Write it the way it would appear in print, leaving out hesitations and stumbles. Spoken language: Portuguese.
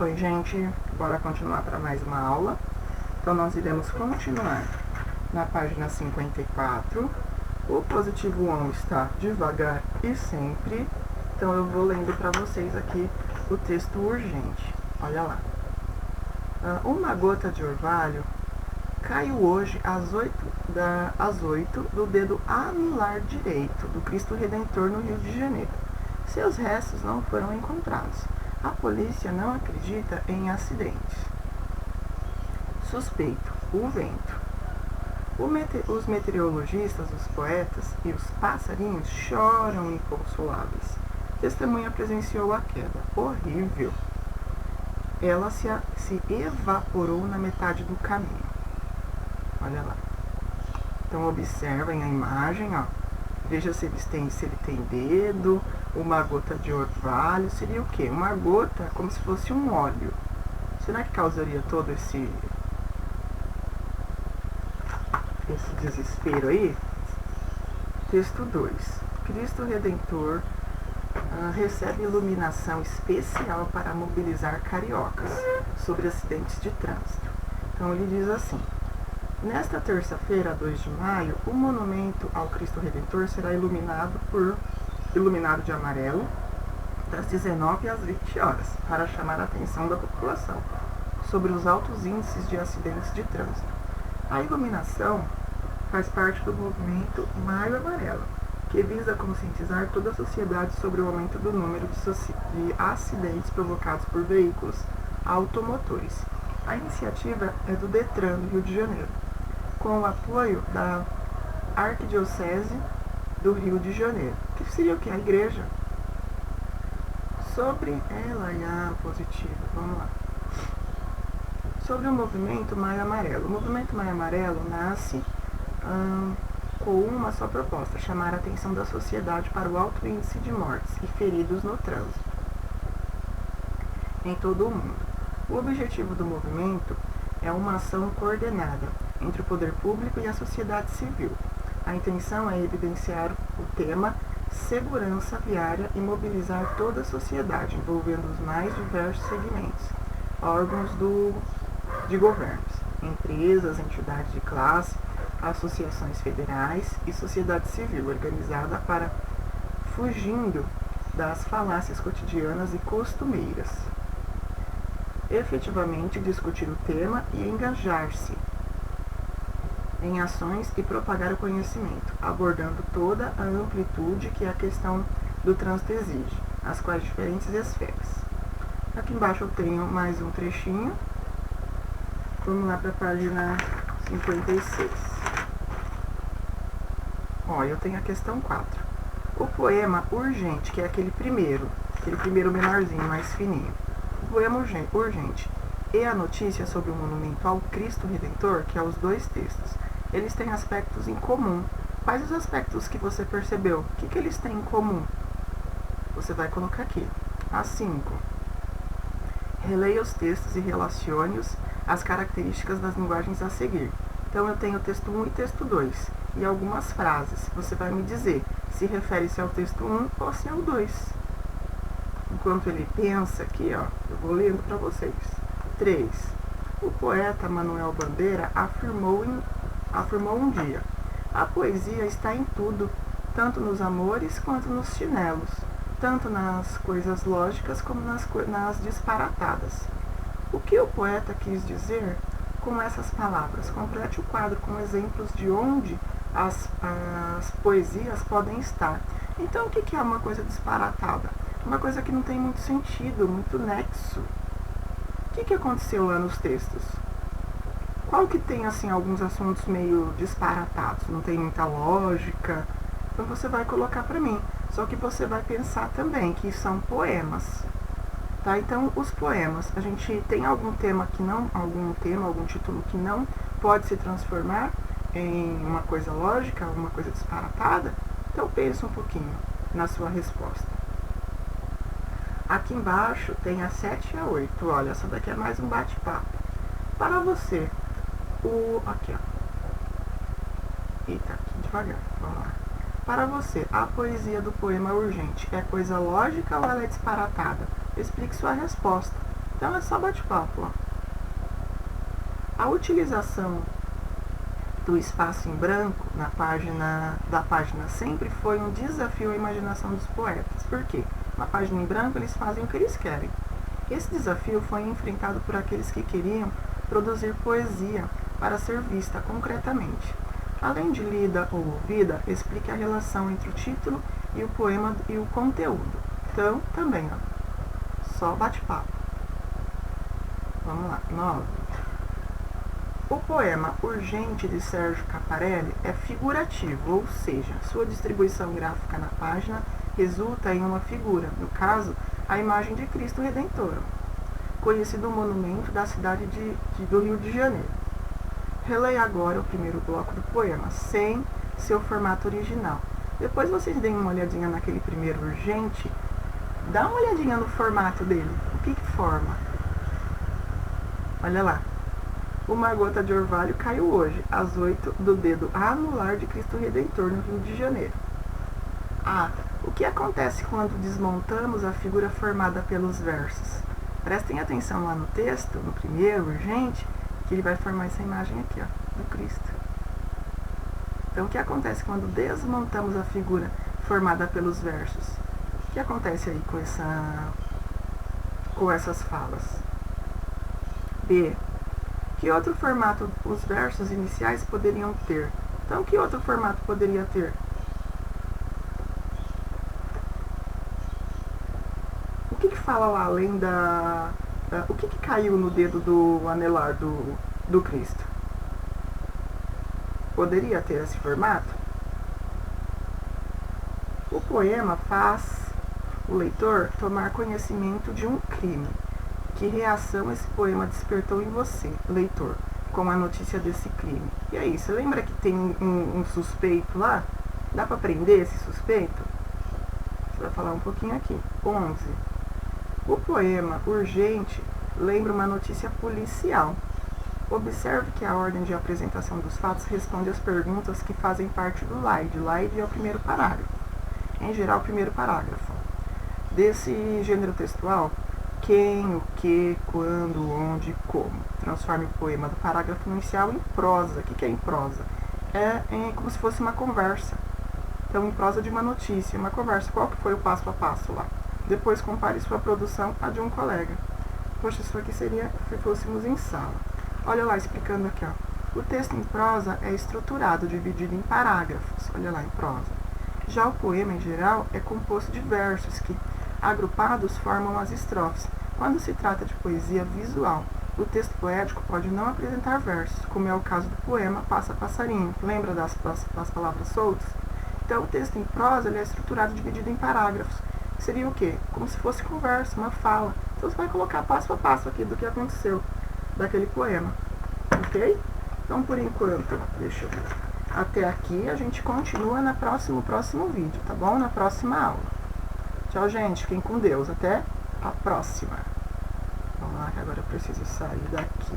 Oi, gente, bora continuar para mais uma aula. Então, nós iremos continuar na página 54. O positivo on está devagar e sempre. Então, eu vou lendo para vocês aqui o texto urgente. Olha lá. Uma gota de orvalho caiu hoje às 8 do dedo anular direito do Cristo Redentor no Rio de Janeiro. Seus restos não foram encontrados. A polícia não acredita em acidentes. Suspeito, o vento. Os meteorologistas, os poetas e os passarinhos choram inconsoláveis. Testemunha presenciou a queda. Horrível. Ela se evaporou na metade do caminho. Olha lá. Então observem a imagem, ó. Veja se ele tem dedo, uma gota de orvalho. Seria o quê? Uma gota como se fosse um óleo. Será que causaria todo esse desespero aí? Texto 2. Cristo Redentor recebe iluminação especial para mobilizar cariocas sobre acidentes de trânsito. Então ele diz assim: nesta terça-feira, 2 de maio, o monumento ao Cristo Redentor será iluminado de amarelo das 19 às 20 horas, para chamar a atenção da população sobre os altos índices de acidentes de trânsito. A iluminação faz parte do movimento Maio Amarelo, que visa conscientizar toda a sociedade sobre o aumento do número de acidentes provocados por veículos automotores. A iniciativa é do Detran do Rio de Janeiro, com o apoio da Arquidiocese do Rio de Janeiro, que seria o que? A igreja. Sobre positivo, vamos lá. Sobre o movimento Maio Amarelo. O movimento Maio Amarelo nasce com uma só proposta: chamar a atenção da sociedade para o alto índice de mortes e feridos no trânsito em todo o mundo. O objetivo do movimento é uma ação coordenada entre o poder público e a sociedade civil. A intenção é evidenciar o tema segurança viária e mobilizar toda a sociedade, envolvendo os mais diversos segmentos, órgãos de governos, empresas, entidades de classe, associações federais e sociedade civil organizada para fugindo das falácias cotidianas e costumeiras. Efetivamente discutir o tema e engajar-se em ações e propagar o conhecimento, abordando toda a amplitude que a questão do trânsito exige, as quais diferentes esferas. Aqui embaixo eu tenho mais um trechinho. Vamos lá para a página 56. Ó, eu tenho a questão 4. O poema urgente, que é aquele primeiro menorzinho, mais fininho. O poema urgente e a notícia sobre o monumento ao Cristo Redentor, que é os dois textos, eles têm aspectos em comum. Quais os aspectos que você percebeu? O que eles têm em comum? Você vai colocar aqui. A 5. Releia os textos e relacione-os às características das linguagens a seguir. Então, eu tenho o texto 1 e texto 2. E algumas frases. Você vai me dizer se refere-se ao texto 1 ou se é ao 2. Enquanto ele pensa aqui, ó, eu vou lendo para vocês. 3. O poeta Manuel Bandeira afirmou um dia: a poesia está em tudo, tanto nos amores quanto nos chinelos, tanto nas coisas lógicas como nas disparatadas. O que o poeta quis dizer com essas palavras? Complete o quadro com exemplos de onde as poesias podem estar. Então, o que é uma coisa disparatada? Uma coisa que não tem muito sentido, muito nexo. O que aconteceu lá nos textos? Qual que tem, assim, alguns assuntos meio disparatados? Não tem muita lógica? Então você vai colocar para mim. Só que você vai pensar também que são poemas. Tá? Então, os poemas, a gente tem algum título que não pode se transformar em uma coisa lógica, uma coisa disparatada? Então, pense um pouquinho na sua resposta. Aqui embaixo tem a 7 e a 8. Olha, essa daqui é mais um bate-papo. Para você, aqui, ó. Eita, aqui devagar, vamos lá. Para você, a poesia do poema urgente é coisa lógica ou ela é disparatada? Explique sua resposta. Então é só bate-papo, ó. A utilização do espaço em branco da página sempre foi um desafio à imaginação dos poetas. Por quê? Na página em branco eles fazem o que eles querem. Esse desafio foi enfrentado por aqueles que queriam produzir poesia para ser vista concretamente. Além de lida ou ouvida, explique a relação entre o título e o poema e o conteúdo. Então, também, ó, só bate-papo. Vamos lá, 9. O poema Urgente de Sérgio Caparelli é figurativo, ou seja, sua distribuição gráfica na página resulta em uma figura, no caso, a imagem de Cristo Redentor, conhecido monumento da cidade do Rio de Janeiro. Releia agora o primeiro bloco do poema, sem seu formato original. Depois vocês deem uma olhadinha naquele primeiro urgente, dá uma olhadinha no formato dele, o que forma. Olha lá. Uma gota de orvalho caiu hoje, às 8 do dedo anular de Cristo Redentor, no Rio de Janeiro. O que acontece quando desmontamos a figura formada pelos versos? Prestem atenção lá no texto, no primeiro, urgente, que ele vai formar essa imagem aqui, ó, do Cristo. Então, o que acontece quando desmontamos a figura formada pelos versos? O que acontece aí com essas falas? B. Que outro formato os versos iniciais poderiam ter? Então, que outro formato poderia ter? O que fala lá além o que caiu no dedo do anelar do Cristo? Poderia ter esse formato? O poema faz o leitor tomar conhecimento de um crime. Que reação esse poema despertou em você, leitor, com a notícia desse crime? E aí, você lembra que tem um suspeito lá? Dá para prender esse suspeito? Você vai falar um pouquinho aqui. 11. O poema Urgente lembra uma notícia policial. Observe que a ordem de apresentação dos fatos responde às perguntas que fazem parte do LIDE. LIDE é o primeiro parágrafo. Em geral, o primeiro parágrafo. Desse gênero textual, quem, o que, quando, onde, como. Transforme o poema do parágrafo inicial em prosa. O que é em prosa? É como se fosse uma conversa. Então, em prosa de uma notícia, uma conversa. Qual que foi o passo a passo lá? Depois compare sua produção à de um colega. Poxa, isso aqui seria se fôssemos em sala. Olha lá, explicando aqui, ó. O texto em prosa é estruturado, dividido em parágrafos. Olha lá, em prosa. Já o poema, em geral, é composto de versos que, agrupados, formam as estrofes. Quando se trata de poesia visual, o texto poético pode não apresentar versos, como é o caso do poema Passa Passarinho. Lembra das palavras soltas? Então, o texto em prosa ele é estruturado, dividido em parágrafos. Seria o quê? Como se fosse conversa, uma fala. Então, você vai colocar passo a passo aqui do que aconteceu daquele poema. Ok? Então, por enquanto, deixa eu ver. Até aqui, a gente continua no próximo vídeo, tá bom? Na próxima aula. Tchau, gente. Fiquem com Deus. Até a próxima. Vamos lá, que agora eu preciso sair daqui.